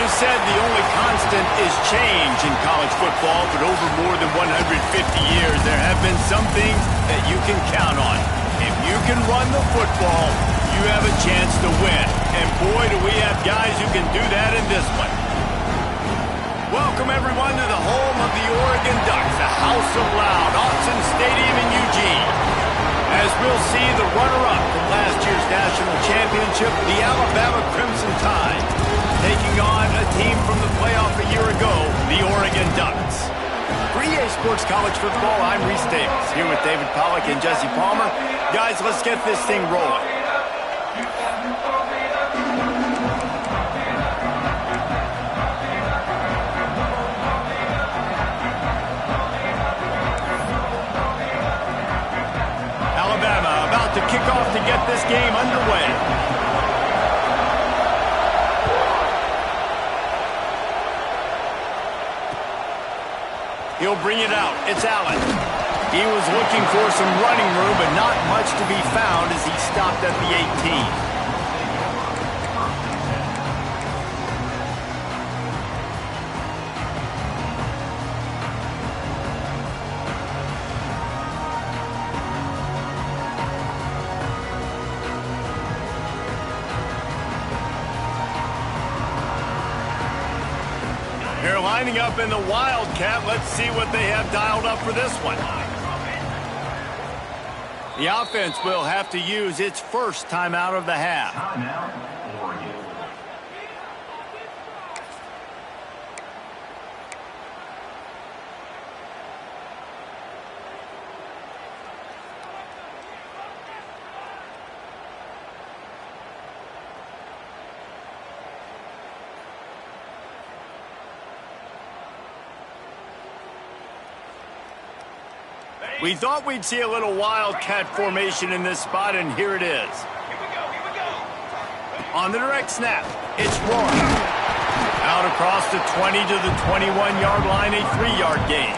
always said the only constant is change in college football, but over more than 150 years, there have been some things that you can count on. If you can run the football, you have a chance to win. And boy, do we have guys who can do that in this one. Welcome, everyone, to the home of the Oregon Ducks, the House of Loud, Autzen Stadium in Eugene. As we'll see, the runner-up from last year's national championship, the Alabama Crimson Tide, taking on a team from the playoff a year ago, the Oregon Ducks. For EA Sports College Football, I'm Reese Davis, here with David Pollack and Jesse Palmer. Guys, let's get this thing rolling. To kick off to get this game underway. He'll bring it out. It's Allen. He was looking for some running room, but not much to be found as he stopped at the 18. They're lining up in the Wildcat. Let's see what they have dialed up for this one. The offense will have to use its first timeout of the half. Timeout, Oregon. We thought we'd see a little Wildcat formation in this spot, and here it is. On the direct snap, it's Roy. Out across the 20 to the 21-yard line, a 3-yard gain.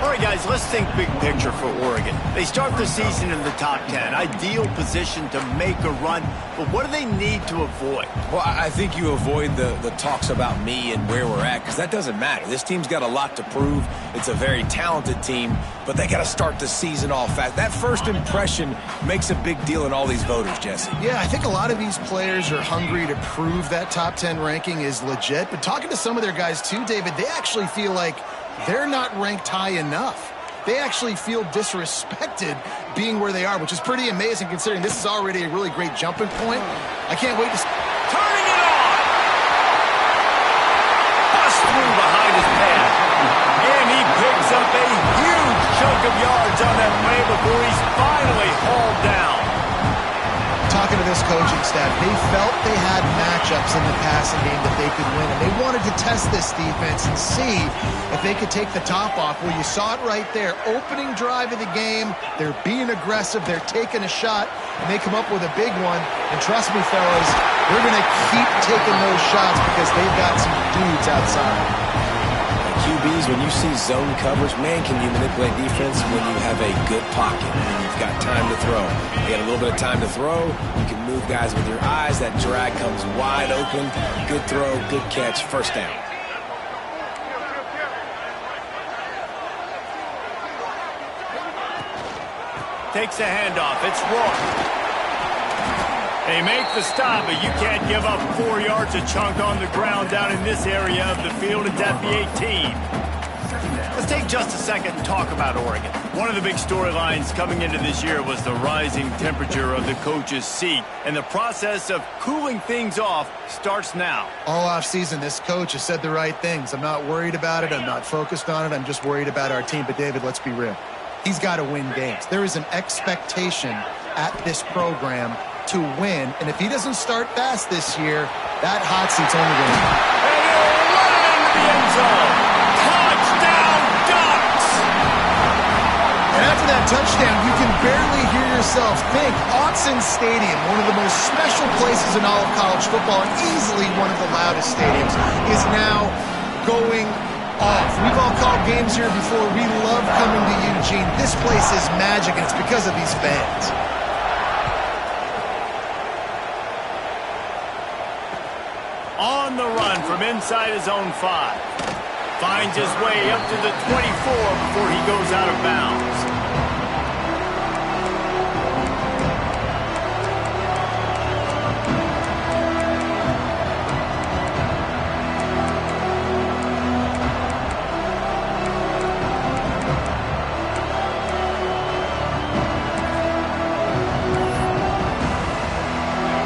All right, guys, let's think big picture for Oregon. They start the season in the top 10. Ideal position to make a run, but what do they need to avoid? Well, I think you avoid the talks about me and where we're at, because that doesn't matter. This team's got a lot to prove. It's a very talented team, but they got to start the season off fast. That first impression makes a big deal in all these voters, Jesse. Yeah, I think a lot of these players are hungry to prove that top 10 ranking is legit, but talking to some of their guys too, David, they actually feel like they're not ranked high enough. They actually feel disrespected being where they are, which is pretty amazing considering this is already a really great jumping point. I can't wait to... Turning it on! Bust through behind his pad. And he picks up a huge chunk of yards on that play before he's finally hauled down. Talking to this coaching staff, they felt they had matchups in the passing game that they could win, and they wanted to test this defense and see if they could take the top off. Well, you saw it right there. Opening drive of the game, they're being aggressive, they're taking a shot, and they come up with a big one. And trust me, fellas, they're going to keep taking those shots because they've got some dudes outside. QBs, when you see zone coverage, man, can you manipulate defense when you have a good pocket and you've got time to throw. You got a little bit of time to throw. You can move guys with your eyes. That drag comes wide open. Good throw, good catch, first down. Takes a handoff. It's Roy. They make the stop, but you can't give up 4 yards a chunk on the ground down in this area of the field. It's at the 18. Let's take just a second and talk about Oregon. One of the big storylines coming into this year was the rising temperature of the coach's seat, and the process of cooling things off starts now. All offseason, this coach has said the right things. I'm not worried about it. I'm not focused on it. I'm just worried about our team. But, David, let's be real. He's got to win games. There is an expectation at this program to win, and if he doesn't start fast this year, that hot seat's only going to... And he'll run it into the end zone. Touchdown, Ducks! And after that touchdown, you can barely hear yourself think. Autzen Stadium, one of the most special places in all of college football, and easily one of the loudest stadiums, is now going off. We've all called games here before. We love coming to Eugene. This place is magic, and it's because of these fans. On the run from inside his own 5. Finds his way up to the 24 before he goes out of bounds.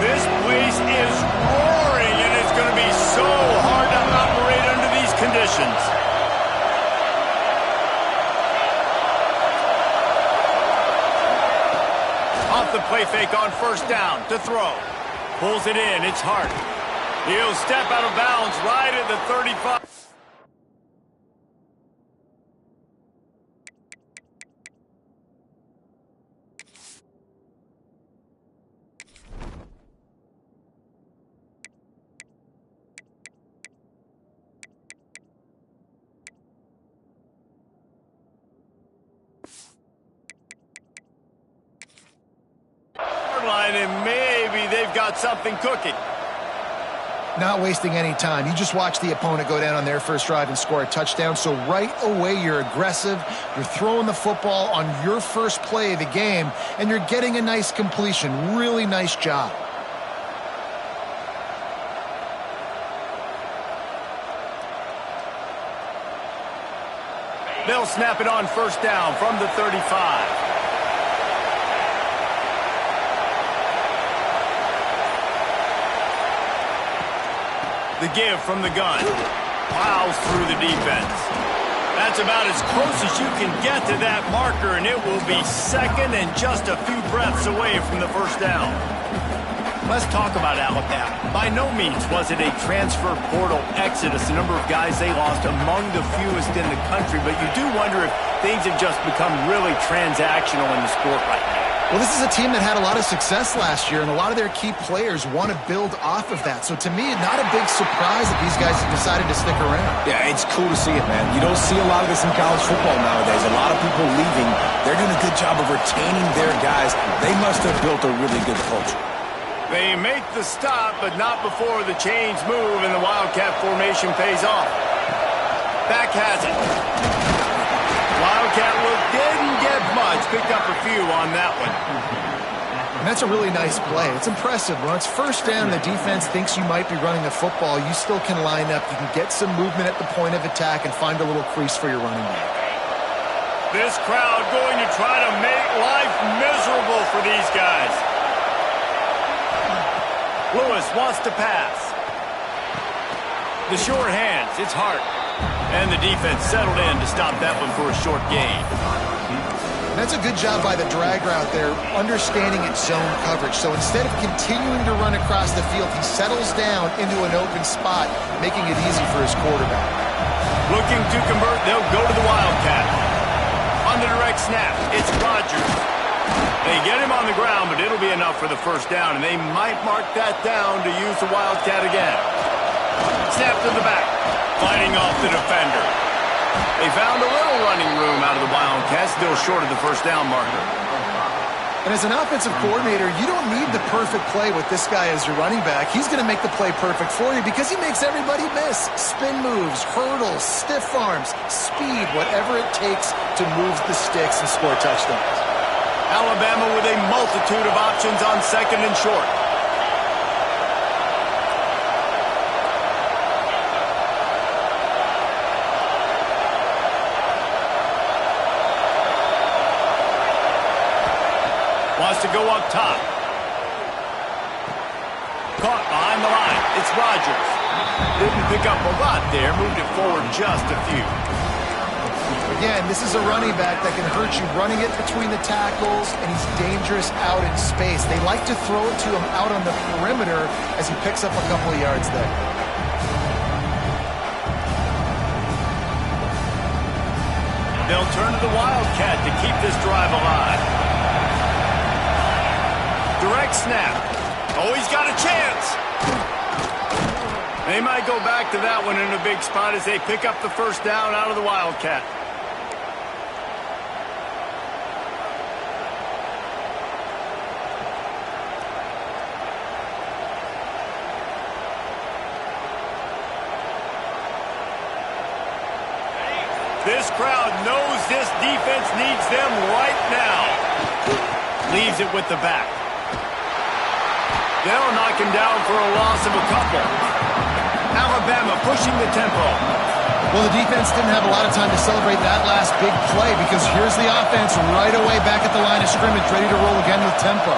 This place is roaring, and it's going to be so hard to operate under these conditions. Off the play fake on first down to throw. Pulls it in. It's Hart. He'll step out of bounds right at the 35. And maybe they've got something cooking. Not wasting any time. You just watch the opponent go down on their first drive and score a touchdown. So right away, you're aggressive. You're throwing the football on your first play of the game, and you're getting a nice completion. Really nice job. They'll snap it on first down from the 35. The give from the gun. Plows through the defense. That's about as close as you can get to that marker, and it will be second and just a few breaths away from the first down. Let's talk about Alabama. By no means was it a transfer portal exodus, the number of guys they lost among the fewest in the country, but you do wonder if things have just become really transactional in the sport right now. Well, this is a team that had a lot of success last year, and a lot of their key players want to build off of that. So to me, not a big surprise that these guys have decided to stick around. Yeah, it's cool to see it, man. You don't see a lot of this in college football nowadays. A lot of people leaving. They're doing a good job of retaining their guys. They must have built a really good culture. They make the stop, but not before the chains move and the Wildcat formation pays off. Back has it. Wildcat didn't get much. Picked up a few on that one. And that's a really nice play. It's impressive. When it's first down, the defense thinks you might be running the football. You still can line up. You can get some movement at the point of attack and find a little crease for your running back. This crowd going to try to make life miserable for these guys. Lewis wants to pass. The short hands. It's Hart. And the defense settled in to stop that one for a short gain. That's a good job by the drag route there, understanding its zone coverage. So instead of continuing to run across the field, he settles down into an open spot, making it easy for his quarterback. Looking to convert, they'll go to the Wildcat. On the direct snap, it's Rodgers. They get him on the ground, but it'll be enough for the first down, and they might mark that down to use the Wildcat again. Snap to the back, fighting off the defender. They found a little running room out of the Wildcats, still short of the first down marker. And as an offensive coordinator, you don't need the perfect play with this guy as your running back. He's going to make the play perfect for you because he makes everybody miss. Spin moves, hurdles, stiff arms, speed, whatever it takes to move the sticks and score touchdowns. Alabama with a multitude of options on second and short. Wants to go up top. Caught behind the line. It's Rodgers. Didn't pick up a lot there. Moved it forward just a few. Again, this is a running back that can hurt you running it between the tackles, and he's dangerous out in space. They like to throw it to him out on the perimeter as he picks up a couple of yards there. They'll turn to the Wildcat to keep this drive alive. Direct snap. Oh, he's got a chance. They might go back to that one in a big spot as they pick up the first down out of the Wildcat. This crowd knows this defense needs them right now. Leaves it with the back. They'll knock him down for a loss of a couple. Alabama pushing the tempo. Well, the defense didn't have a lot of time to celebrate that last big play because here's the offense right away back at the line of scrimmage, ready to roll again with tempo.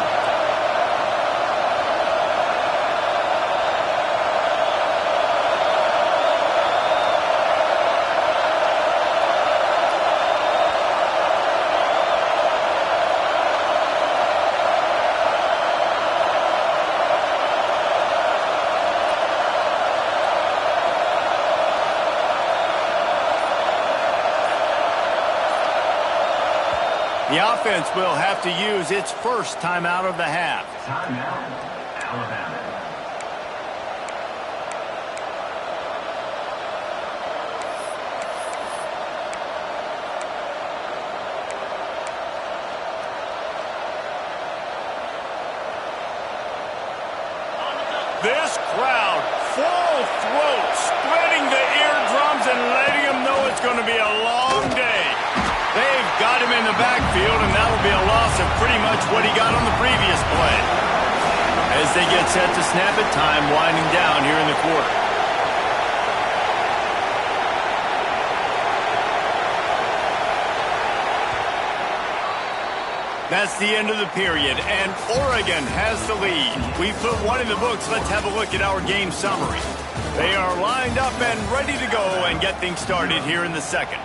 The offense will have to use its first timeout of the half. Timeout, Alabama. This crowd, full throat, spreading the eardrums and letting them know it's going to be a long day. They've got him in the backfield, and that'll be a loss of pretty much what he got on the previous play. As they get set to snap it, time winding down here in the quarter. That's the end of the period, and Oregon has the lead. We put one in the books. Let's have a look at our game summary. They are lined up and ready to go and get things started here in the second.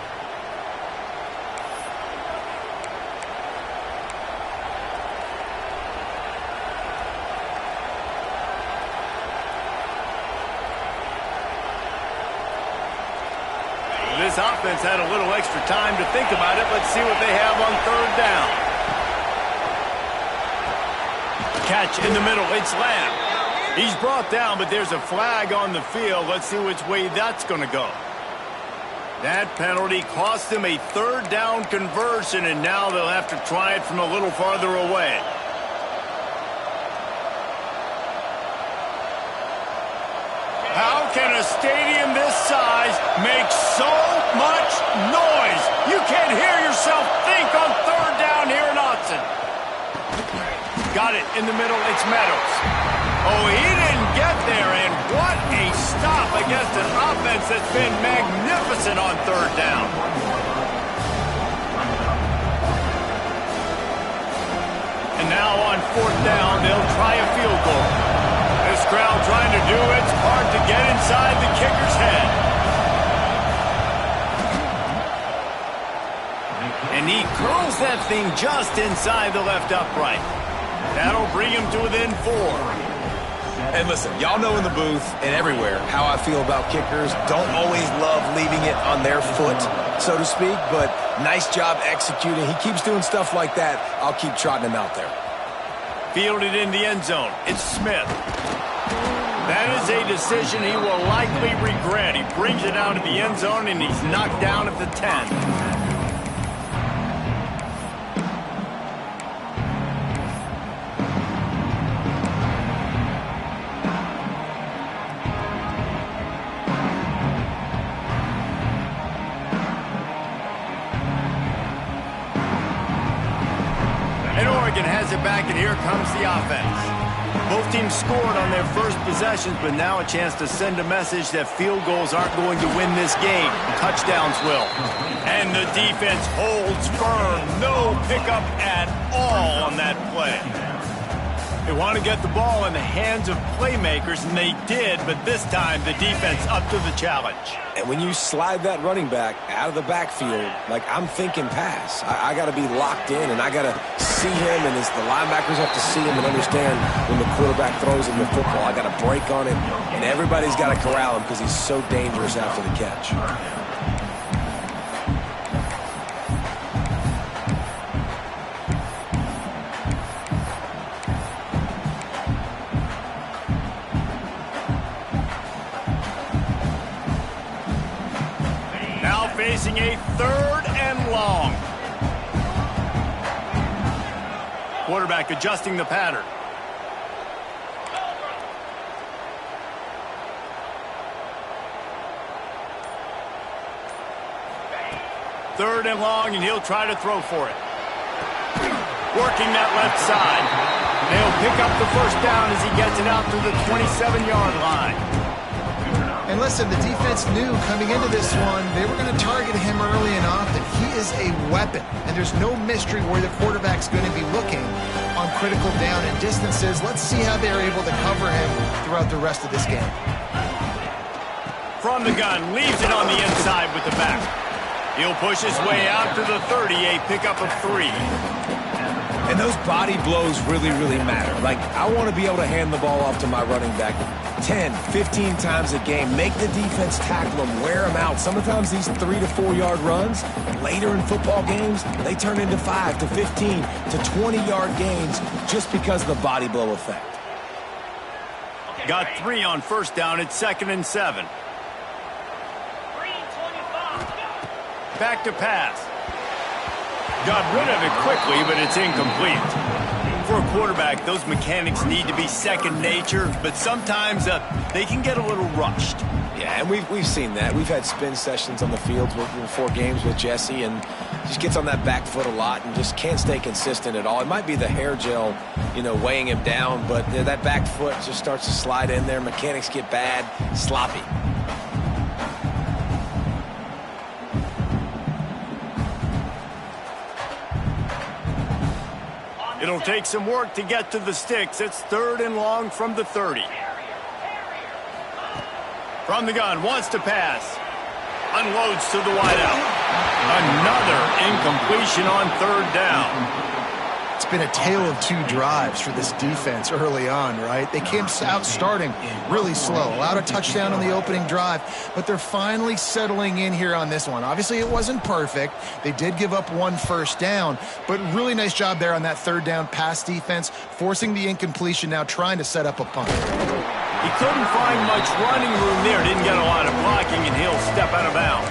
This offense had a little extra time to think about it. Let's see what they have on third down. Catch in the middle. It's Lamb. He's brought down, but there's a flag on the field. Let's see which way that's going to go. That penalty cost them a third down conversion, and now they'll have to try it from a little farther away. How can a stadium this size make so much noise? You can't hear yourself think on third down here in Autzen. Got it in the middle. It's Meadows. Oh, he didn't get there, and what a stop against an offense that's been magnificent on third down. And now on fourth down, they'll try a field goal. This crowd trying to do its part to get inside the kicker's head. And he curls that thing just inside the left upright. That'll bring him to within 4. And listen, y'all know in the booth and everywhere how I feel about kickers. Don't always love leaving it on their foot, so to speak, but nice job executing. He keeps doing stuff like that. I'll keep trotting him out there. Fielded in the end zone. It's Smith. That is a decision he will likely regret. He brings it out of the end zone, and he's knocked down at the 10. Has it back, and here comes the offense. Both teams scored on their first possessions, but now a chance to send a message that field goals aren't going to win this game. Touchdowns will. And the defense holds firm. No pickup at all on that play. They want to get the ball in the hands of playmakers, and they did, but this time the defense up to the challenge. And when you slide that running back out of the backfield, like I'm thinking pass, I got to be locked in, and I got to see him, and as the linebackers have to see him and understand when the quarterback throws him the football, I got to break on it, and everybody's got to corral him because he's so dangerous after the catch. Facing a third and long. Quarterback adjusting the pattern. 3rd and long, and he'll try to throw for it. Working that left side. They'll pick up the first down as he gets it out to the 27-yard line. And listen, the defense knew coming into this one, they were going to target him early and often. He is a weapon, and there's no mystery where the quarterback's going to be looking on critical down and distances. Let's see how they're able to cover him throughout the rest of this game. From the gun, leaves it on the inside with the back. He'll push his way out to the 30, a pickup of 3. And those body blows really, really matter. Like, I want to be able to hand the ball off to my running back 10, 15 times a game. Make the defense tackle them, wear them out. Sometimes these 3 to 4 yard runs, later in football games, they turn into 5 to 15 to 20-yard gains just because of the body blow effect. Got 3 on first down. It's 2nd and 7. Back to pass. Got rid of it quickly, but it's incomplete. For a quarterback, those mechanics need to be second nature, but sometimes they can get a little rushed. Yeah, and we've seen that. We've had spin sessions on the field before games with Jesse, and just gets on that back foot a lot and just can't stay consistent at all. It might be the hair gel, weighing him down, but that back foot just starts to slide in there. Mechanics get bad, sloppy. It'll take some work to get to the sticks. It's 3rd and long from the 30. From the gun, wants to pass. Unloads to the wideout. Another incompletion on 3rd down. It's been a tale of 2 drives for this defense early on, right? They came out starting really slow. Allowed a touchdown on the opening drive, but they're finally settling in here on this one. Obviously, it wasn't perfect. They did give up 1 first down, but really nice job there on that 3rd down pass defense, forcing the incompletion, now trying to set up a punt. He couldn't find much running room there. Didn't get a lot of blocking, and he'll step out of bounds.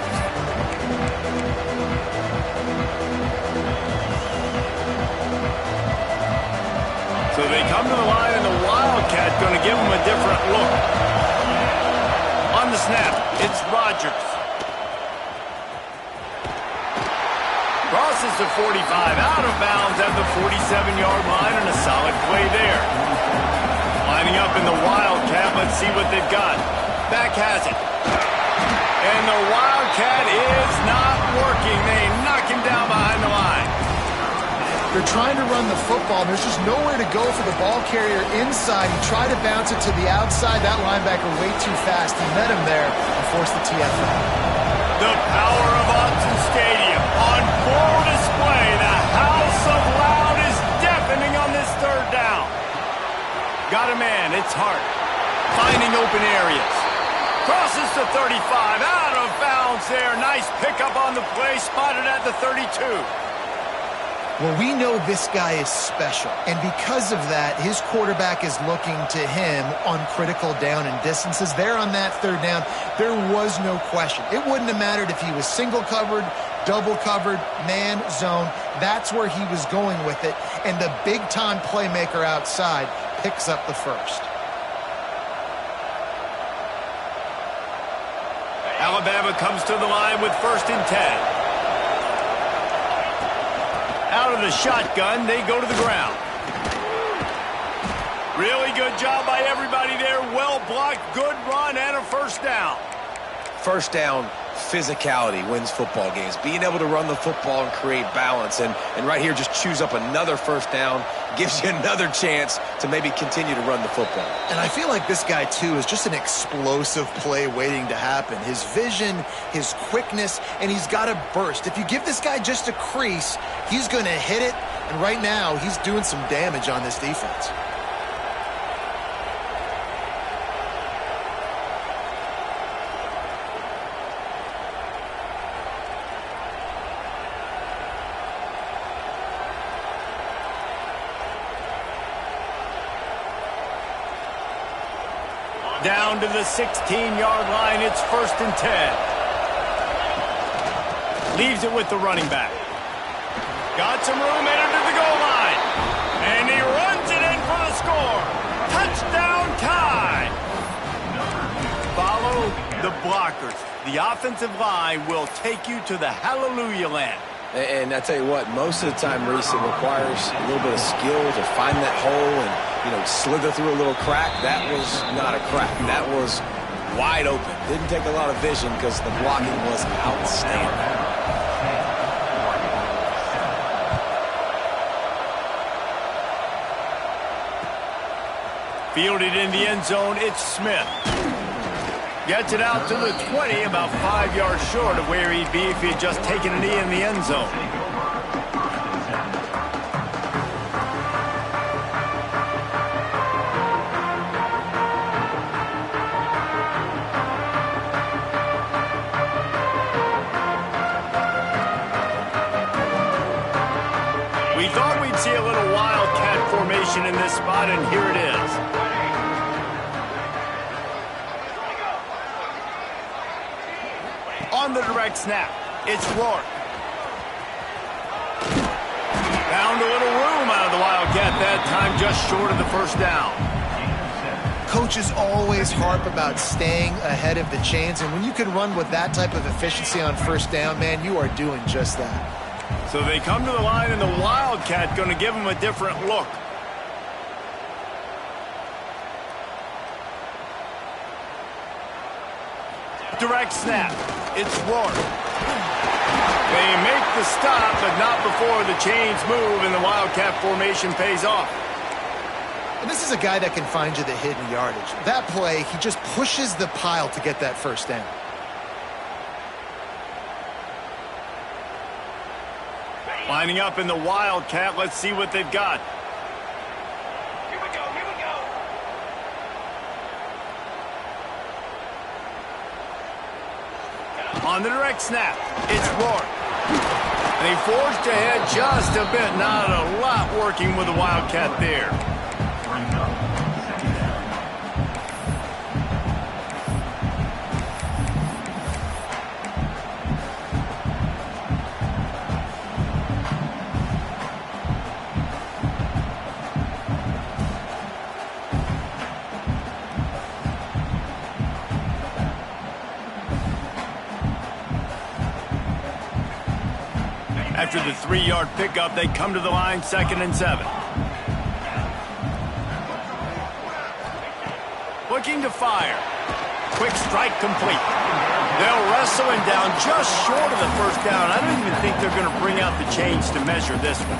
So they come to the line, and the Wildcat going to give them a different look. On the snap, it's Rodgers. Crosses the 45, out of bounds at the 47-yard line, and a solid play there. Lining up in the Wildcat, let's see what they've got. Back has it. And the Wildcat is not working. They knock him down behind the line. They're trying to run the football. There's just nowhere to go for the ball carrier inside. He tried to bounce it to the outside. That linebacker way too fast. He met him there and forced the TFL. The power of Autzen Stadium on full display. The house of loud is deafening on this 3rd down. Got a man. It's Hart. Finding open areas. Crosses the 35. Out of bounds there. Nice pickup on the play. Spotted at the 32. Well, we know this guy is special, and because of that, his quarterback is looking to him on critical down and distances. There on that 3rd down, there was no question. It wouldn't have mattered if he was single covered, double covered, man, zone. That's where he was going with it, and the big-time playmaker outside picks up the first. Alabama comes to the line with 1st and 10. Out of the shotgun, they go to the ground. Really good job by everybody there. Well blocked, good run, and a first down. First down, physicality wins football games. Being able to run the football and create balance. And right here, just choose up another first down. Gives you another chance to maybe continue to run the football. And I feel like this guy, too, is just an explosive play waiting to happen. His vision, his quickness, and he's got a burst. If you give this guy just a crease, he's going to hit it. And right now, he's doing some damage on this defense. Down to the 16-yard line. It's 1st and 10. Leaves it with the running back. Got some room, headed to the goal line. And he runs it in for the score. Touchdown tie. Follow the blockers. the offensive line will take you to the hallelujah land. And I tell you what, most of the time, Reese, it requires a little bit of skill to find that hole and, slither through a little crack. That was not a crack. That was wide open. Didn't take a lot of vision because the blocking was outstanding. Fielded in the end zone, it's Smith. Gets it out to the 20, about 5 yards short of where he'd be if he had just taken a knee in the end zone. We thought we'd see a little wildcat formation in this spot, and here it is. On the direct snap, it's Rourke. Found a little room out of the Wildcat that time, just short of the first down. Coaches always harp about staying ahead of the chains, and when you can run with that type of efficiency on first down, man, you are doing just that. So they come to the line, and the Wildcat going to give them a different look. Direct snap. It's Rourke. They make the stop, but not before the chains move and the Wildcat formation pays off. And this is a guy that can find you the hidden yardage. That play, he just pushes the pile to get that first down. Lining up in the Wildcat, let's see what they've got. On the direct snap, it's Rourke. And he forged ahead just a bit. Not a lot working with the Wildcat there. After the 3-yard pickup, they come to the line, 2nd and 7. Looking to fire. Quick strike complete. They'll wrestle him down just short of the first down. I don't even think they're going to bring out the chains to measure this one.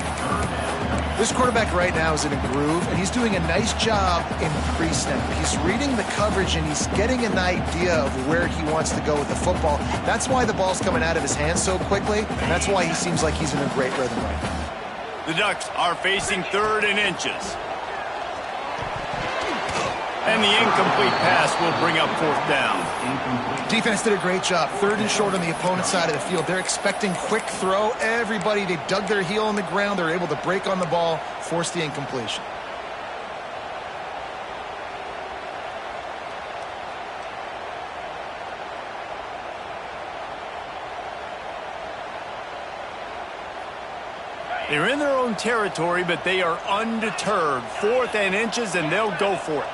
This quarterback right now is in a groove, and he's doing a nice job in pre-snap. He's reading the coverage, and he's getting an idea of where he wants to go with the football. That's why the ball's coming out of his hands so quickly, and that's why he seems like he's in a great rhythm right now. The Ducks are facing 3rd and inches. And the incomplete pass will bring up 4th down. Defense did a great job. 3rd and short on the opponent's side of the field. They're expecting quick throw. Everybody, they dug their heel on the ground. They're able to break on the ball, force the incompletion. They're in their own territory, but they are undeterred. 4th and inches, and they'll go for it.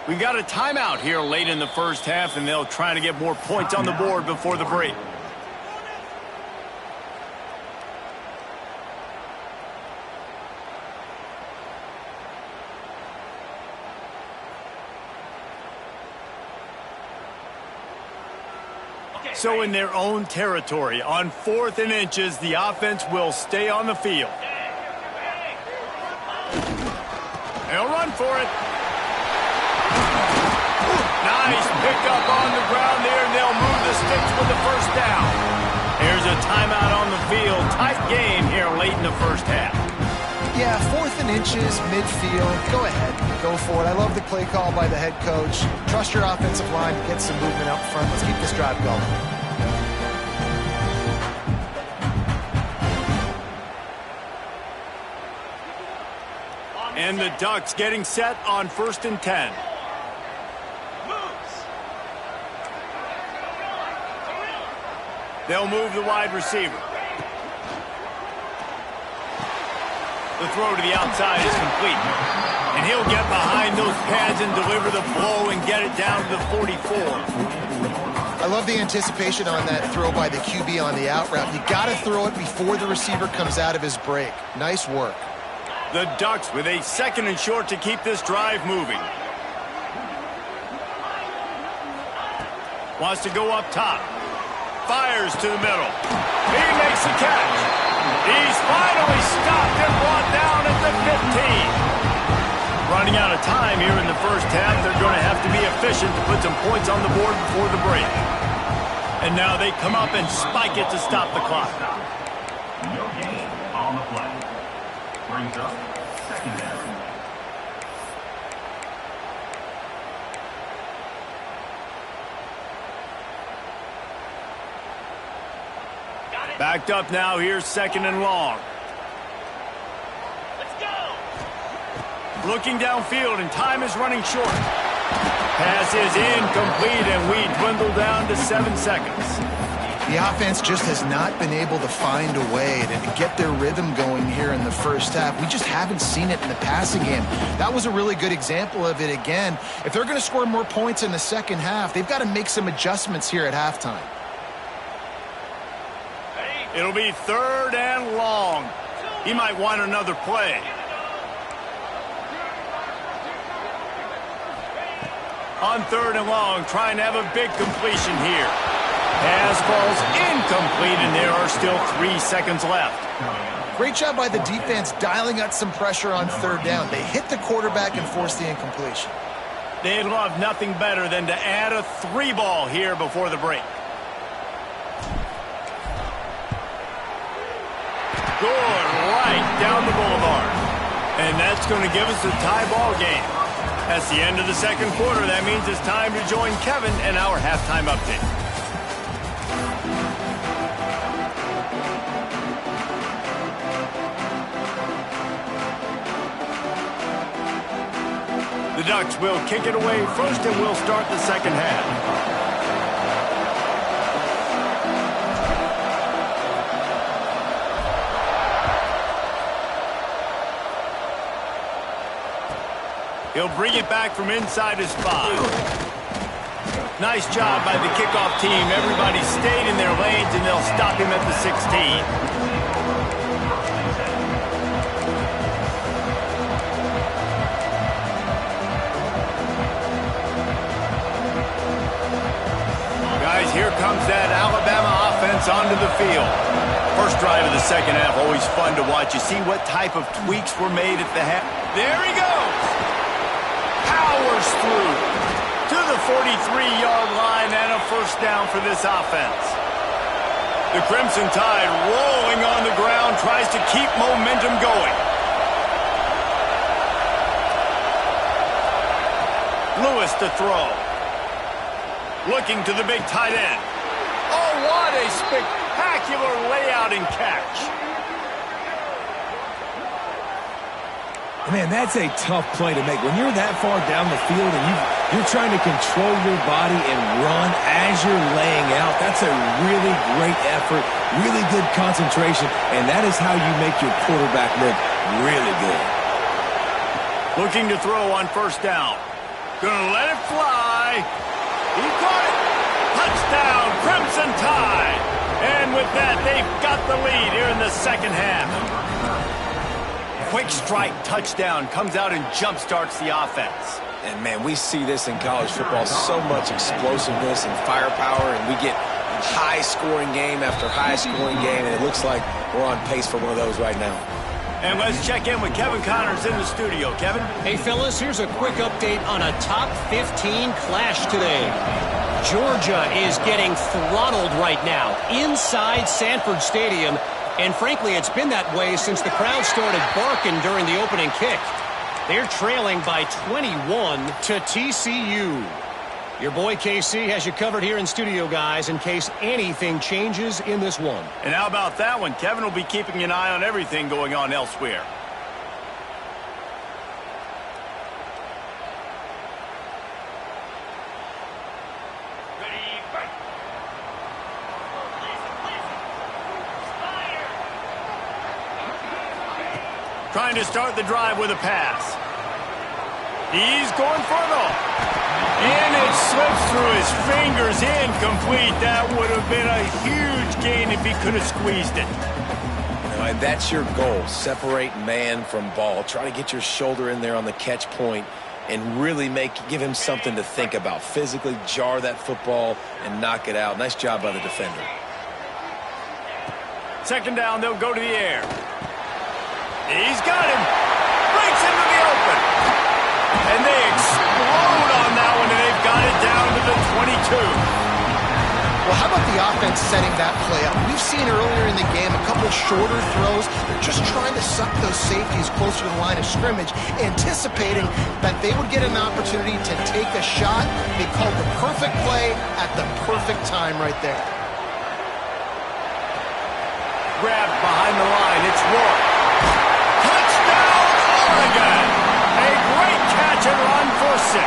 We got a timeout here late in the first half, and they'll try to get more points on the board before the break. So in their own territory, on 4th and inches, the offense will stay on the field. They'll run for it. Nice pickup on the ground there, and they'll move the sticks with the first down. There's a timeout on the field. Tight game here late in the first half. Yeah, 4th and inches, midfield. Go ahead. Go for it. I love the play call by the head coach. Trust your offensive line to get some movement up front. Let's keep this drive going. And the Ducks getting set on 1st and 10. They'll move the wide receiver. The throw to the outside is complete. And he'll get behind those pads and deliver the blow and get it down to the 44. I love the anticipation on that throw by the QB on the out route. You got to throw it before the receiver comes out of his break. Nice work. The Ducks with a 2nd and short to keep this drive moving. Wants to go up top. Fires to the middle. He makes the catch. He's finally stopped and brought down at the 15. Running out of time here in the first half. They're going to have to be efficient to put some points on the board before the break. And now they come up and spike it to stop the clock. No gain on the play. Brings up 2nd down. Backed up now. Here's 2nd and long. Looking downfield, and time is running short. Pass is incomplete, and we dwindle down to 7 seconds. The offense just has not been able to find a way to get their rhythm going here in the first half. We just haven't seen it in the passing game. That was a really good example of it again. If they're going to score more points in the second half, they've got to make some adjustments here at halftime. It'll be 3rd and long. He might want another play. On 3rd and long, trying to have a big completion here. Pass falls incomplete, and there are still 3 seconds left. Great job by the defense dialing out some pressure on 3rd down. They hit the quarterback and forced the incompletion. They'd love nothing better than to add a 3 ball here before the break. Good, right down the boulevard. And that's going to give us a tie ball game. That's the end of the 2nd quarter. That means it's time to join Kevin and our halftime update. The Ducks will kick it away first, and we'll start the 2nd half. He'll bring it back from inside his 5. Nice job by the kickoff team. Everybody stayed in their lanes, and they'll stop him at the 16. Guys, here comes that Alabama offense onto the field. First drive of the 2nd half, always fun to watch. You see what type of tweaks were made at the half. There he goes. Powers through to the 43-yard line, and a 1st down for this offense. The Crimson Tide rolling on the ground, tries to keep momentum going. Lewis to throw. Looking to the big tight end. Oh, what a spectacular layout and catch. Man, that's a tough play to make. When you're that far down the field and you're trying to control your body and run as you're laying out, that's a really great effort, really good concentration, and that is how you make your quarterback look really good. Looking to throw on 1st down. Gonna let it fly. He caught it. Touchdown, Crimson Tide. And with that, they've got the lead here in the 2nd half. Quick strike touchdown comes out and jump-starts the offense. And, man, we see this in college football, so much explosiveness and firepower, and we get high-scoring game after high-scoring game, and it looks like we're on pace for one of those right now. And let's check in with Kevin Connors in the studio. Kevin? Hey, fellas, here's a quick update on a top 15 clash today. Georgia is getting throttled right now inside Sanford Stadium. And frankly, it's been that way since the crowd started barking during the opening kick. They're trailing by 21 to TCU. Your boy KC has you covered here in studio, guys, in case anything changes in this one. And how about that one? Kevin will be keeping an eye on everything going on elsewhere. Trying to start the drive with a pass. He's going for it all. And it slips through his fingers, incomplete. That would have been a huge gain if he could have squeezed it. And that's your goal. Separate man from ball. Try to get your shoulder in there on the catch point and really give him something to think about. Physically jar that football and knock it out. Nice job by the defender. Second down, they'll go to the air. He's got him. Breaks into the open. And they explode on that one, and they've got it down to the 22. Well, how about the offense setting that play up? We've seen earlier in the game a couple shorter throws. They're just trying to suck those safeties closer to the line of scrimmage, anticipating that they would get an opportunity to take a shot. They called the perfect play at the perfect time right there. Grabbed behind the line. It's Roy. Touchdown, Oregon! A great catch and run for 6.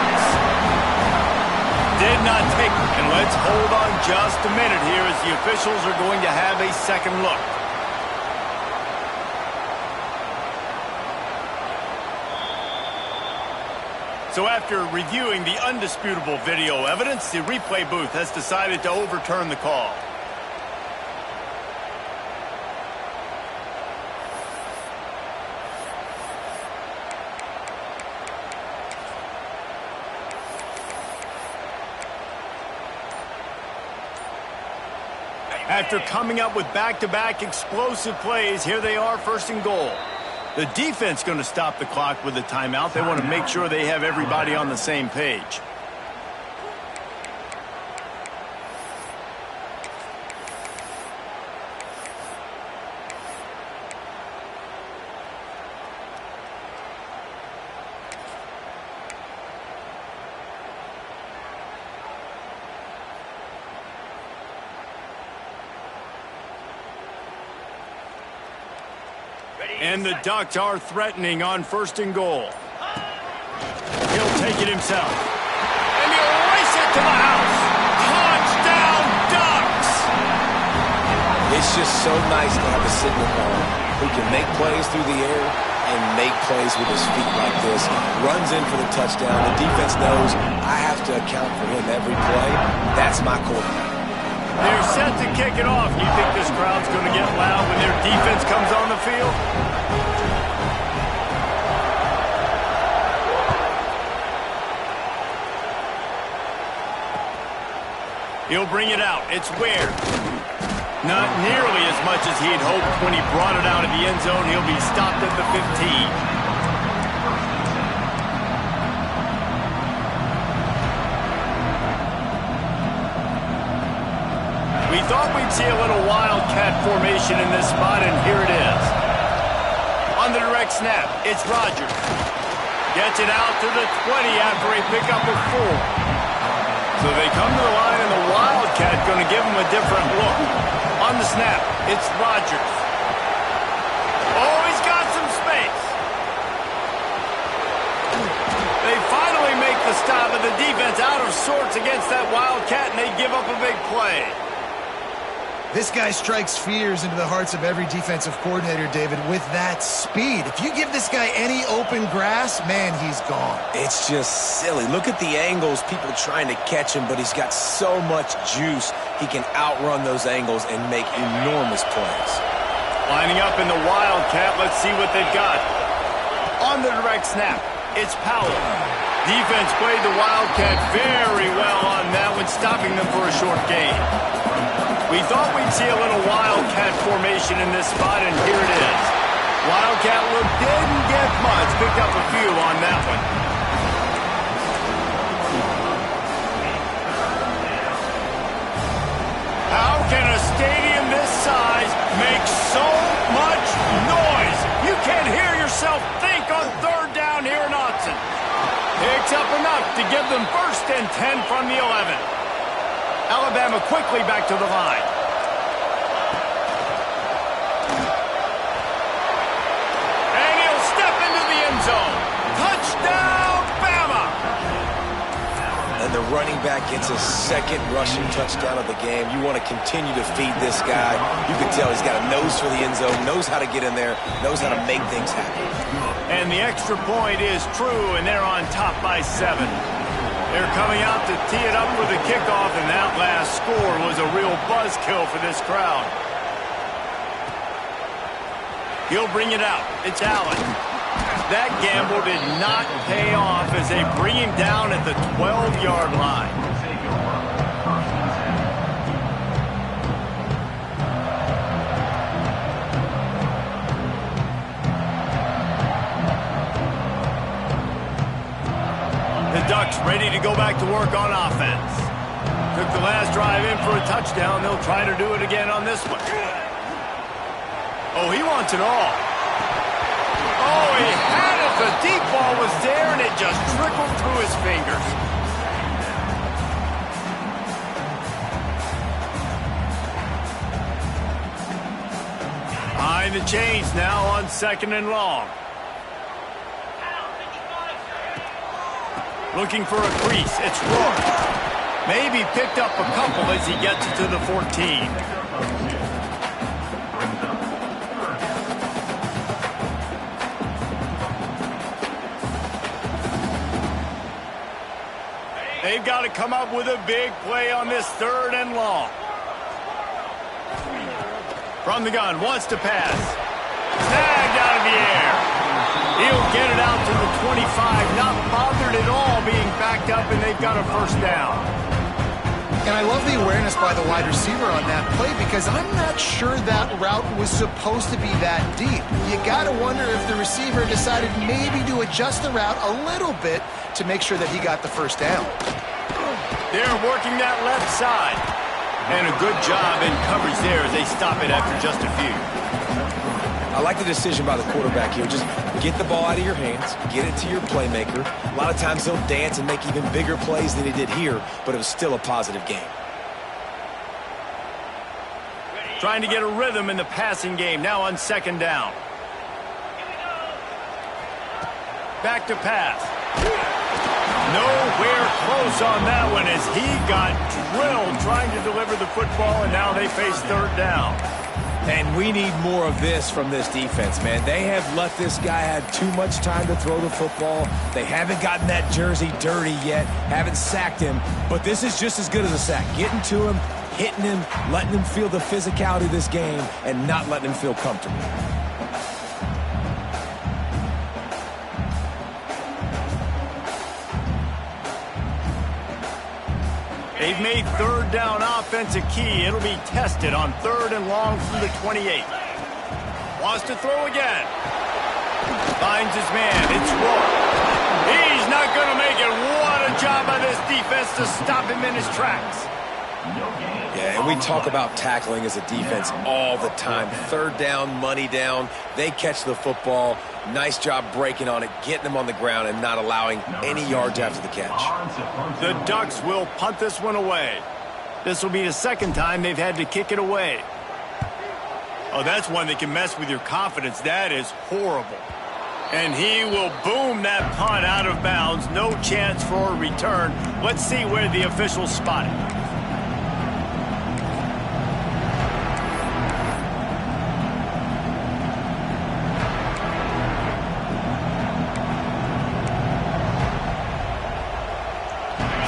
Did not take it. And let's hold on just a minute here as the officials are going to have a second look. So after reviewing the undisputable video evidence, the replay booth has decided to overturn the call. After coming up with back-to-back explosive plays, here they are, first and goal. The defense going to stop the clock with a timeout. They want to make sure they have everybody on the same page. And the Ducks are threatening on first and goal. He'll take it himself. And he'll race it to the house. Touchdown, Ducks! It's just so nice to have a signal ball who can make plays through the air and make plays with his feet like this. Runs in for the touchdown. The defense knows I have to account for him every play. That's my quarterback. They're set to kick it off. You think this crowd's going to get loud when their defense comes on the field? He'll bring it out. It's Ware. Not nearly as much as he'd hoped when he brought it out of the end zone. He'll be stopped at the 15. We thought we'd see a little wildcat formation in this spot, and here it is. On the direct snap, it's Rodgers. Gets it out to the 20 after a pickup of 4. So they come to the line, and the wildcat going to give him a different look. On the snap, it's Rodgers. Oh, he's got some space. They finally make the stop, and the defense out of sorts against that wildcat, and they give up a big play. This guy strikes fears into the hearts of every defensive coordinator, David, with that speed. If you give this guy any open grass, man, he's gone. It's just silly. Look at the angles, people trying to catch him, but he's got so much juice. He can outrun those angles and make enormous plays. Lining up in the wildcat, let's see what they've got. On the direct snap, it's Powell. Defense played the wildcat very well on that one, stopping them for a short gain. We thought we'd see a little wildcat formation in this spot, and here it is. Wildcat look didn't get much. Picked up a few on that one. How can a stadium this size make so much noise? You can't hear yourself think on third down here in Austin. Picks up enough to give them first and 10 from the 11. Alabama quickly back to the line. And he'll step into the end zone. Touchdown, Bama! And the running back gets a second rushing touchdown of the game, you want to continue to feed this guy. You can tell he's got a nose for the end zone, knows how to get in there, knows how to make things happen. And the extra point is true, and they're on top by 7. They're coming out to tee it up for the kickoff, and that last score was a real buzzkill for this crowd. He'll bring it out. It's Allen. That gamble did not pay off as they bring him down at the 12-yard line. The Ducks ready to go back to work on offense. Took the last drive in for a touchdown. They'll try to do it again on this one. Oh, he wants it all. Oh, he had it. The deep ball was there, and it just trickled through his fingers. Behind the chains now on 2nd and long. Looking for a crease. It's Rourke. Maybe picked up a couple as he gets to the 14. They've got to come up with a big play on this 3rd and long. From the gun, wants to pass. Snagged out of the air. He'll get it out to the 25, not bothered at all being backed up, and they've got a first down. And I love the awareness by the wide receiver on that play because I'm not sure that route was supposed to be that deep. You got to wonder if the receiver decided maybe to adjust the route a little bit to make sure that he got the first down. They're working that left side. And a good job in coverage there as they stop it after just a few. I like the decision by the quarterback here. Just get the ball out of your hands, get it to your playmaker. A lot of times he'll dance and make even bigger plays than he did here, but it was still a positive game. Trying to get a rhythm in the passing game, now on 2nd down. Back to pass. Nowhere close on that one as he got drilled trying to deliver the football, and now they face 3rd down. And we need more of this from this defense, man. They have let this guy have too much time to throw the football. They haven't gotten that jersey dirty yet, haven't sacked him, but this is just as good as a sack. Getting to him, hitting him, letting him feel the physicality of this game, and not letting him feel comfortable. They've made 3rd down offense a key. It'll be tested on 3rd and long from the 28. Wants to throw again. Finds his man. It's Rourke. He's not going to make it. What a job by this defense to stop him in his tracks. Yeah, and we talk about tackling as a defense all the time. 3rd down, money down. They catch the football. Nice job breaking on it, getting them on the ground, and not allowing any yards after the catch. The Ducks will punt this one away. This will be the 2nd time they've had to kick it away. Oh, that's one that can mess with your confidence. That is horrible. And he will boom that punt out of bounds. No chance for a return. Let's see where the officials spot it.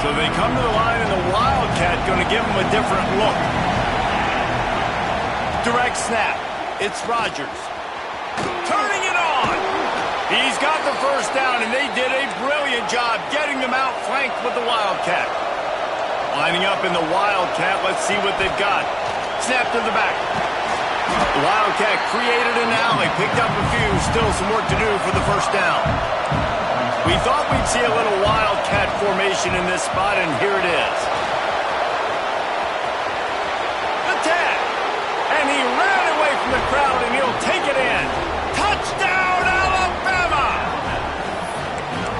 So they come to the line, and the Wildcat going to give them a different look. Direct snap. It's Rodgers. Turning it on. He's got the first down, and they did a brilliant job getting them out flanked with the Wildcat. Lining up in the Wildcat. Let's see what they've got. Snap to the back. The Wildcat created an alley, picked up a few. Still some work to do for the first down. We thought we'd see a little Wildcat formation in this spot, and here it is. The tag. And he ran away from the crowd, and he'll take it in. Touchdown, Alabama!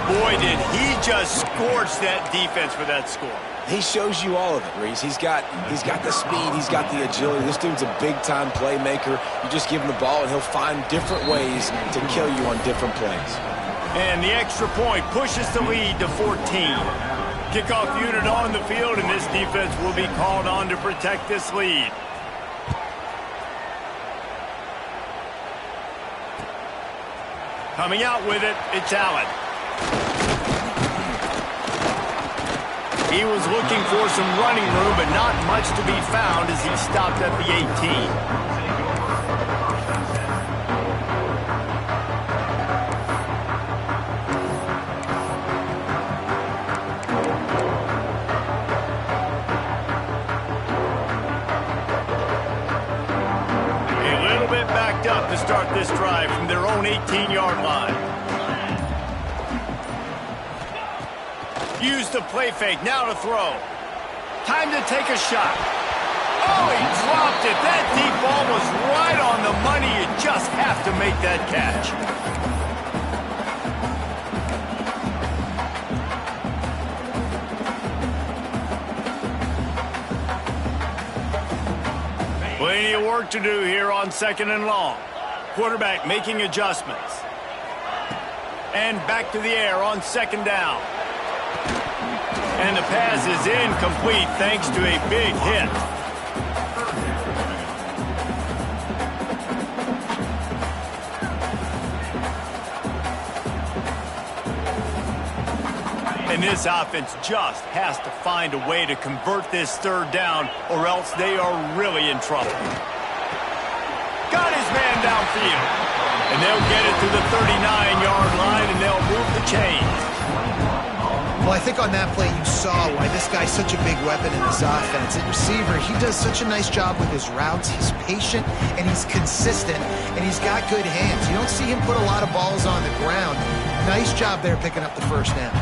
Boy, did he just scorch that defense for that score. He shows you all of it, Reese. He's got the speed, he's got the agility. This dude's a big-time playmaker. You just give him the ball, and he'll find different ways to kill you on different plays. And the extra point pushes the lead to 14. kickoff unit on the field, and this defense will be called on to protect this lead. Coming out with it, it's Allen. He was looking for some running room, but not much to be found as he stopped at the 18. Up to start this drive from their own 18-yard line. Use the play fake, now to throw. Time to take a shot. Oh, he dropped it. That deep ball was right on the money. You just have to make that catch. Plenty of work to do here on 2nd and long. Quarterback making adjustments. And back to the air on 2nd down. And the pass is incomplete thanks to a big hit. And this offense just has to find a way to convert this 3rd down, or else they are really in trouble. Got his man downfield. And they'll get it to the 39-yard line, and they'll move the chains. Well, I think on that play you saw why this guy's such a big weapon in this offense. At receiver, he does such a nice job with his routes. He's patient, and he's consistent, and he's got good hands. You don't see him put a lot of balls on the ground. Nice job there picking up the 1st down.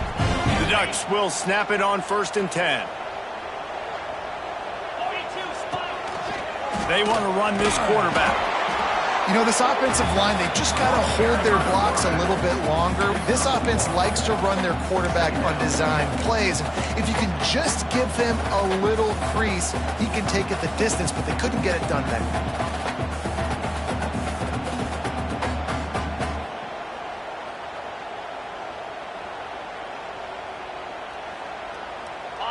The Ducks will snap it on 1st and 10. They want to run this quarterback. You know, this offensive line, they just got to hold their blocks a little bit longer. This offense likes to run their quarterback on design plays. And if you can just give him a little crease, he can take it the distance, but they couldn't get it done there.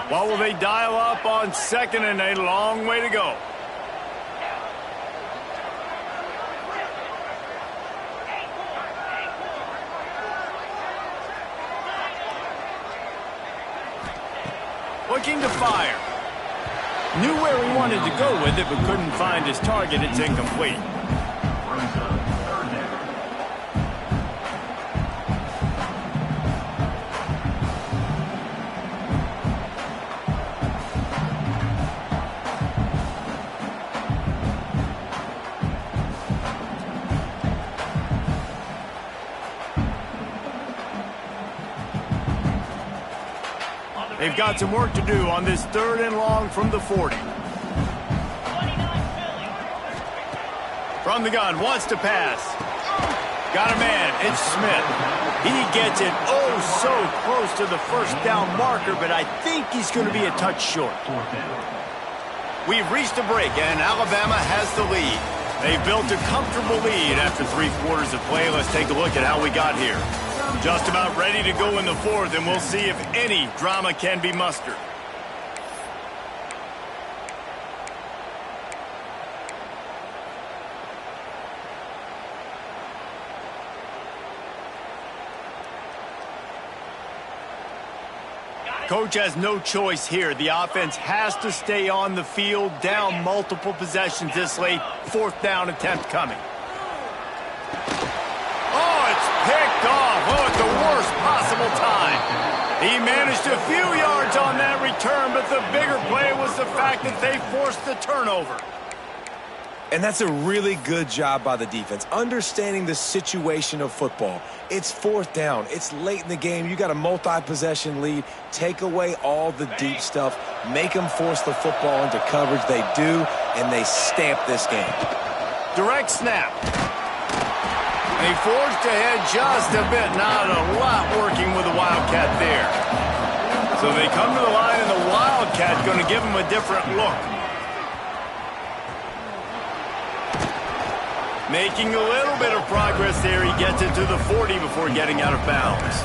What will they dial up on 2nd and a long way to go? Looking to fire. Knew where he wanted to go with it, but couldn't find his target. It's incomplete. They've got some work to do on this 3rd and long from the 40. From the gun, wants to pass. Got a man, it's Smith. He gets it oh so close to the 1st down marker, but I think he's going to be a touch short. We've reached a break, and Alabama has the lead. They've built a comfortable lead after 3 quarters of play. Let's take a look at how we got here. Just about ready to go in the 4th, and we'll see if any drama can be mustered. Coach has no choice here. The offense has to stay on the field, down multiple possessions this late. 4th down attempt coming. Oh, it's picked off. Oh, at the worst possible time. He managed a few yards on that return, but the bigger play was the fact that they forced the turnover. And that's a really good job by the defense, understanding the situation of football. It's 4th down. It's late in the game. You got a multi-possession lead. Take away all the deep stuff. Make them force the football into coverage. They do, and they stamp this game. Direct snap. They forged ahead just a bit. Not a lot working with the Wildcat there. So they come to the line, and the Wildcat going to give them a different look. Making a little bit of progress there. He gets it to the 40 before getting out of bounds.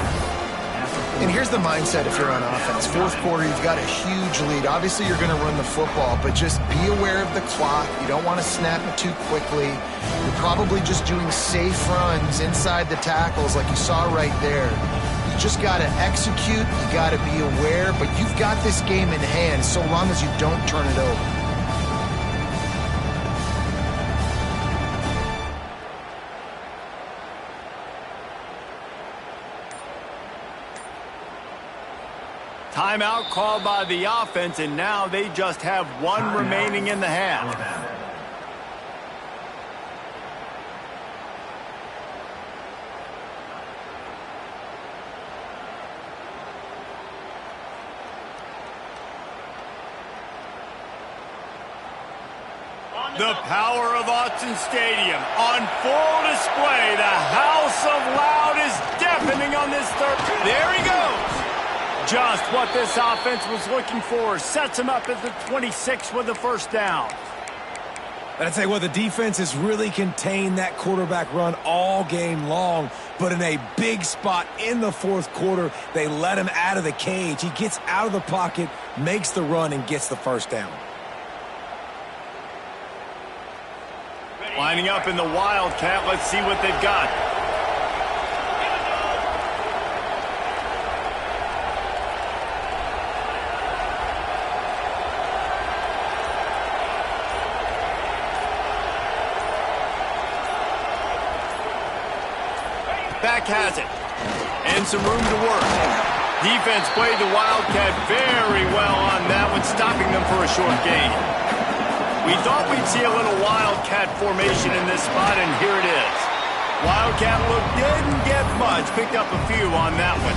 And here's the mindset if you're on offense. Fourth quarter, you've got a huge lead. Obviously, you're going to run the football, but just be aware of the clock. You don't want to snap it too quickly. You're probably just doing safe runs inside the tackles like you saw right there. You just got to execute. You got to be aware, but you've got this game in hand so long as you don't turn it over. Timeout called by the offense, and now they just have one remaining in the half. The power of Autzen Stadium on full display. The house of loud is deafening on this third. There he goes. Just what this offense was looking for. Sets him up at the 26 with the first down. And I tell you what, the defense has really contained that quarterback run all game long. But in a big spot in the fourth quarter, they let him out of the cage. He gets out of the pocket, makes the run, and gets the first down. Lining up in the Wildcat. Let's see what they've got. Back has it. And some room to work. Defense played the Wildcat very well on that one, stopping them for a short gain. We thought we'd see a little Wildcat formation in this spot, and here it is. Wildcat look didn't get much. Picked up a few on that one.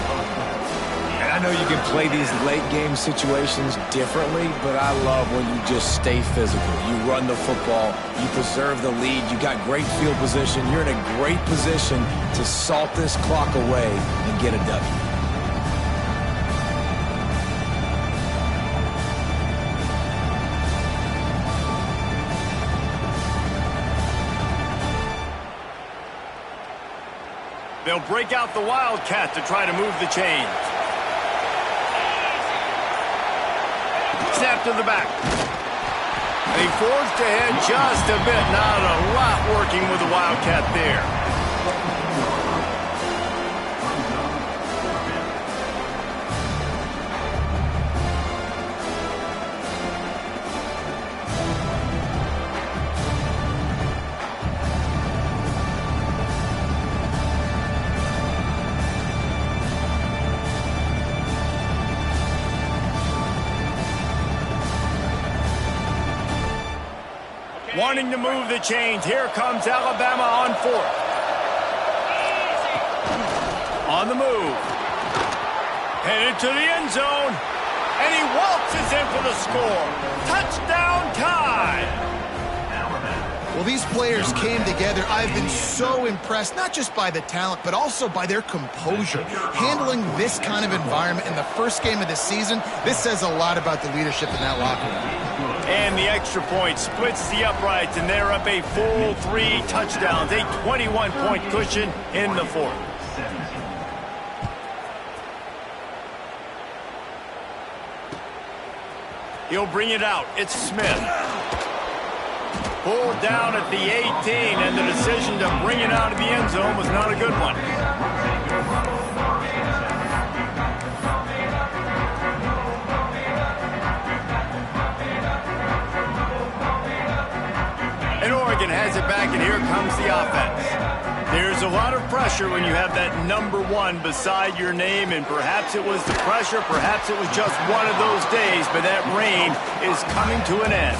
And I know you can play these late game situations differently, but I love when you just stay physical. You run the football, you preserve the lead, you got great field position, you're in a great position to salt this clock away and get a W. They'll break out the Wildcat to try to move the chains. Snap to the back. They forged ahead just a bit. Not a lot working with the Wildcat there. Wanting to move the chains. Here comes Alabama on fourth. On the move. Headed to the end zone. And he waltzes in for the score. Touchdown time. Well, these players came together. I've been so impressed, not just by the talent, but also by their composure. Handling this kind of environment in the first game of the season, this says a lot about the leadership in that locker room. And the extra point splits the uprights, and they're up a full 3 touchdowns, a 21-point cushion in the fourth. He'll bring it out. It's Smith. Pulled down at the 18, and the decision to bring it out of the end zone was not a good one. And Oregon has it back, and here comes the offense. There's a lot of pressure when you have that number 1 beside your name, and perhaps it was the pressure, perhaps it was just one of those days, but that rain is coming to an end.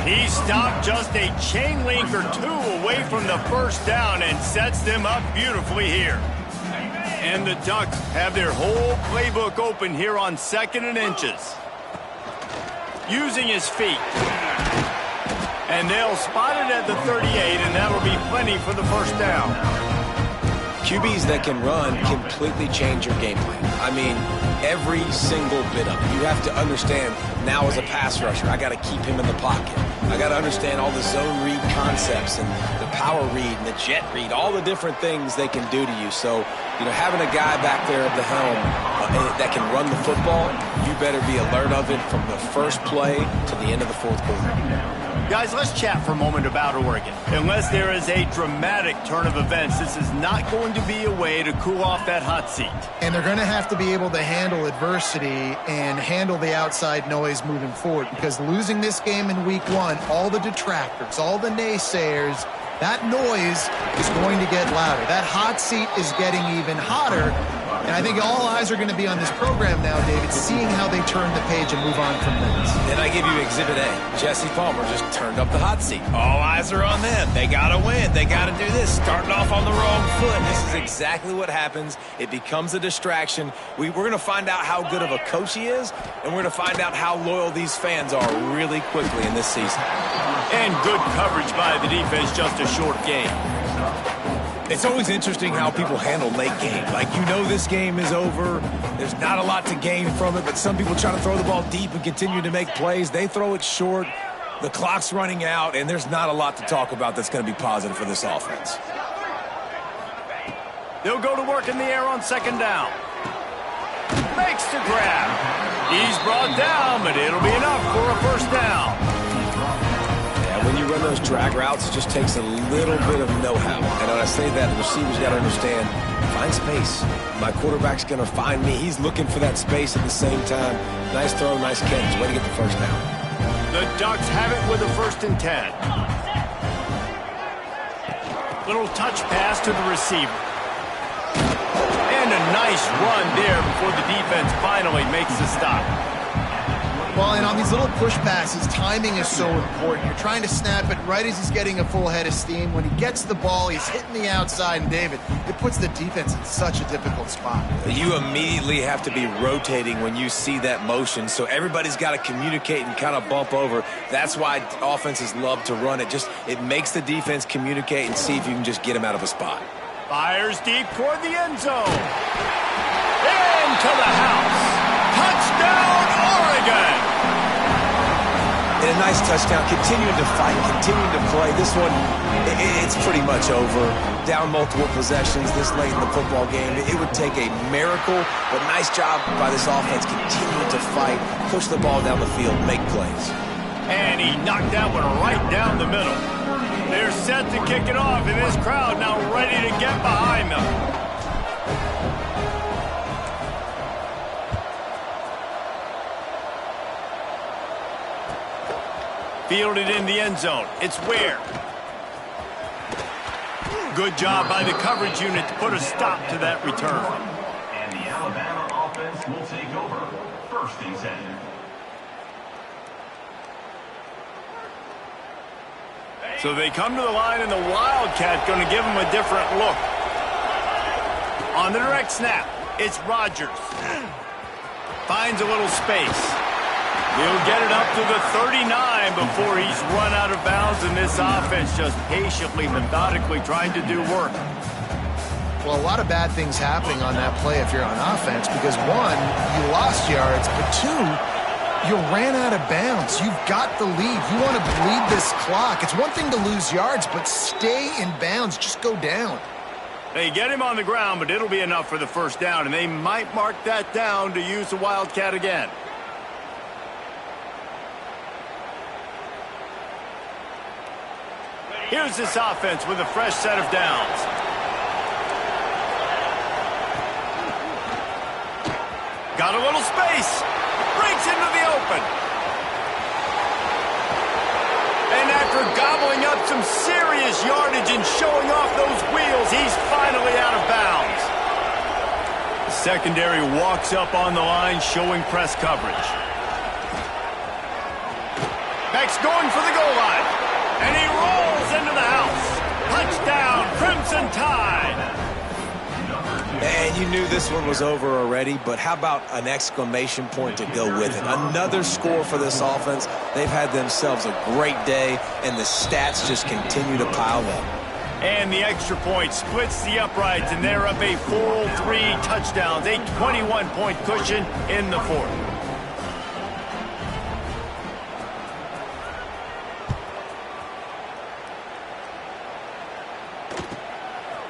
He stopped just a chain link or 2 away from the first down and sets them up beautifully here. And the Ducks have their whole playbook open here on 2nd and inches. Using his feet. And they'll spot it at the 38, and that'll be plenty for the first down. QBs that can run completely change your game plan. I mean, every single bit of it. You have to understand, now as a pass rusher, I got to keep him in the pocket. I got to understand all the zone read concepts and the power read and the jet read, all the different things they can do to you. So, having a guy back there at the helm that can run the football, you better be alert of it from the first play to the end of the fourth quarter. Guys, let's chat for a moment about Oregon. Unless there is a dramatic turn of events, this is not going to be a way to cool off that hot seat. And they're going to have to be able to handle adversity and handle the outside noise moving forward, because losing this game in week 1, all the detractors, all the naysayers, that noise is going to get louder. That hot seat is getting even hotter. And I think all eyes are going to be on this program now, David, seeing how they turn the page and move on from this. Then I give you Exhibit A. Jesse Palmer just turned up the hot seat. All eyes are on them. They got to win. They got to do this. Starting off on the wrong foot. This is exactly what happens. It becomes a distraction. We're going to find out how good of a coach he is, and we're going to find out how loyal these fans are really quickly in this season. And good coverage by the defense, just a short game. It's always interesting how people handle late game. Like, this game is over. There's not a lot to gain from it, but some people try to throw the ball deep and continue to make plays. They throw it short. The clock's running out, and there's not a lot to talk about that's going to be positive for this offense. They'll go to work in the air on second down. Makes the grab. He's brought down, but it'll be enough for a first down. When you run those drag routes, it just takes a little bit of know-how. And when I say that, the receivers got to understand, find space. My quarterback's going to find me. He's looking for that space at the same time. Nice throw, nice catch. Way to get the first down. The Ducks have it with a 1st and 10. Little touch pass to the receiver. And a nice run there before the defense finally makes the stop. Well, and on these little push passes, timing is so important. You're trying to snap it right as he's getting a full head of steam. When he gets the ball, he's hitting the outside, and David, it puts the defense in such a difficult spot. You immediately have to be rotating when you see that motion, so everybody's got to communicate and kind of bump over. That's why offenses love to run it. It makes the defense communicate and see if you can just get him out of a spot. Fires deep toward the end zone. Into the house. Touchdown, Oregon! And a nice touchdown, continuing to fight, continuing to play. This one, it's pretty much over. Down multiple possessions this late in the football game. It would take a miracle, but nice job by this offense continuing to fight, push the ball down the field, make plays. And he knocked that one right down the middle. They're set to kick it off, and this crowd now ready to get behind them. Fielded in the end zone. It's Ware. Good job by the coverage unit to put a stop to that return. And the Alabama offense will take over. 1st and 10. So they come to the line, and the Wildcat going to give them a different look. On the direct snap, it's Rodgers. Finds a little space. He'll get it up to the 39 before he's run out of bounds, and this offense just patiently, methodically trying to do work. Well, a lot of bad things happening on that play if you're on offense, because 1, you lost yards, but 2, you ran out of bounds. You've got the lead. You want to bleed this clock. It's one thing to lose yards, but stay in bounds. Just go down. They get him on the ground, but it'll be enough for the first down, and they might mark that down to use the Wildcat again. Here's this offense with a fresh set of downs. Got a little space. Breaks into the open. And after gobbling up some serious yardage and showing off those wheels, he's finally out of bounds. The secondary walks up on the line, showing press coverage. Beck's going for the goal line. And he rolls into the house. Touchdown, Crimson Tide. And you knew this one was over already, but how about an exclamation point to go with it? Another score for this offense. They've had themselves a great day, and the stats just continue to pile up. And the extra point splits the uprights, and they're up a full 3 touchdowns, a 21-point cushion in the 4th.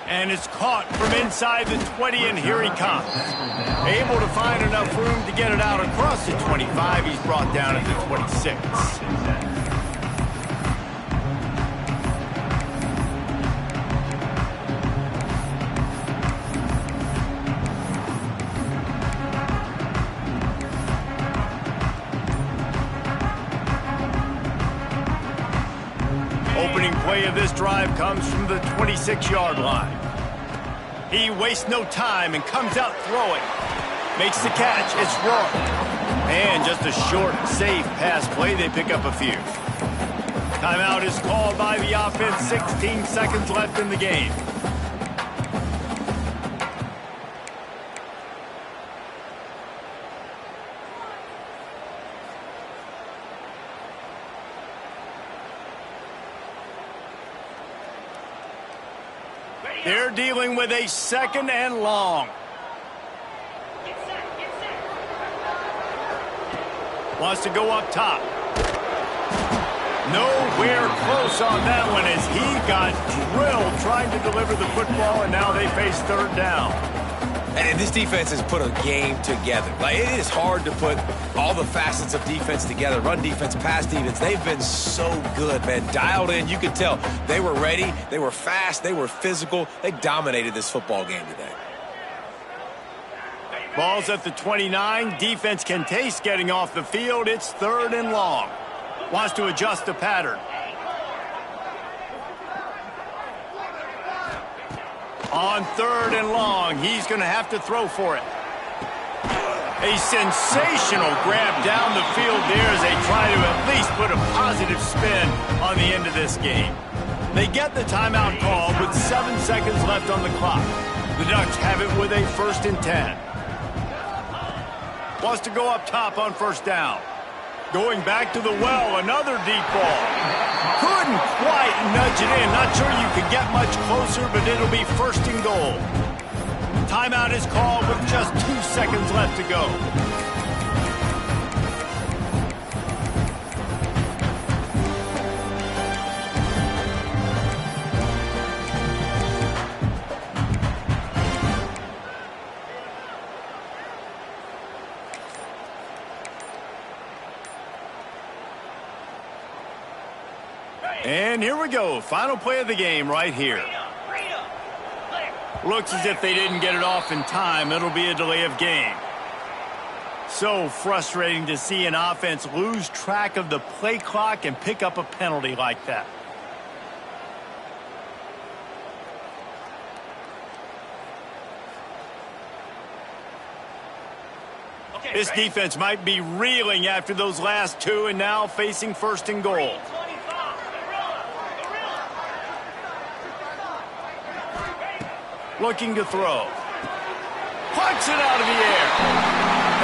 And it's caught from inside the 20, and here he comes. Able to find enough room to get it out across the 25. He's brought down at the 26. Opening play of this drive comes from the 26-yard line. He wastes no time and comes out throwing. Makes the catch. It's Rourke. And just a short, safe pass play. They pick up a few. Timeout is called by the offense. 16 seconds left in the game. They're dealing with a 2nd and long. Wants to go up top. Nowhere close on that one as he got drilled trying to deliver the football, and now they face 3rd down. And this defense has put a game together. Like, it is hard to put all the facets of defense together. Run defense, pass defense. They've been so good, man. Dialed in. You could tell they were ready. They were fast. They were physical. They dominated this football game today. Ball's at the 29. Defense can taste getting off the field. It's 3rd and long. Wants to adjust the pattern. On 3rd and long, he's going to have to throw for it. A sensational grab down the field there as they try to at least put a positive spin on the end of this game. They get the timeout call with 7 seconds left on the clock. The Ducks have it with a 1st and 10. Wants to go up top on 1st down. Going back to the well, another deep ball. Couldn't quite nudge it in. Not sure you could get much closer, but it'll be 1st and goal. Timeout is called with just 2 seconds left to go. And here we go. Final play of the game right here. Looks as if they didn't get it off in time. It'll be a delay of game. So frustrating to see an offense lose track of the play clock and pick up a penalty like that. This defense might be reeling after those last 2 and now facing 1st and goal. Looking to throw. Plucks it out of the air.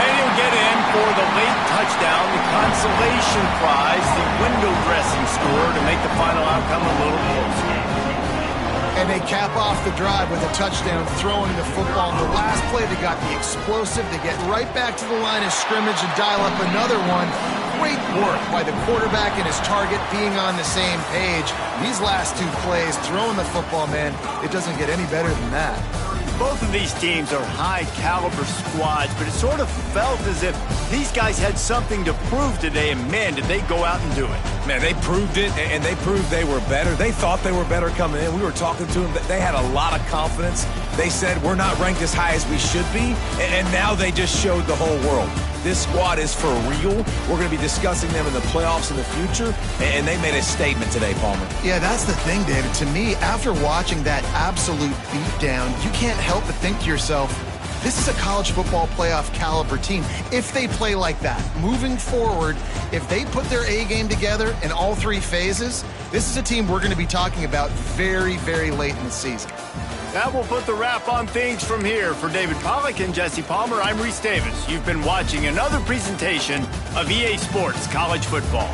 And he'll get in for the late touchdown, the consolation prize, the window dressing score to make the final outcome a little closer. And they cap off the drive with a touchdown, throwing the football. In the last play, they got the explosive to get right back to the line of scrimmage and dial up another one. Great work by the quarterback and his target being on the same page. These last 2 plays, throwing the football, man, it doesn't get any better than that. Both of these teams are high-caliber squads, but it sort of felt as if these guys had something to prove today, and, man, did they go out and do it. Man, they proved it, and they proved they were better. They thought they were better coming in. We were talking to them. They had a lot of confidence. They said, we're not ranked as high as we should be, and now they just showed the whole world. This squad is for real. We're going to be discussing them in the playoffs in the future, and they made a statement today, Palmer. Yeah, that's the thing, David. To me, after watching that absolute beatdown, you can't help but think to yourself, this is a college football playoff caliber team. If they play like that, moving forward, if they put their A game together in all 3 phases, this is a team we're going to be talking about very, very late in the season. That will put the wrap on things from here. For David Pollack and Jesse Palmer, I'm Reese Davis. You've been watching another presentation of EA Sports College Football.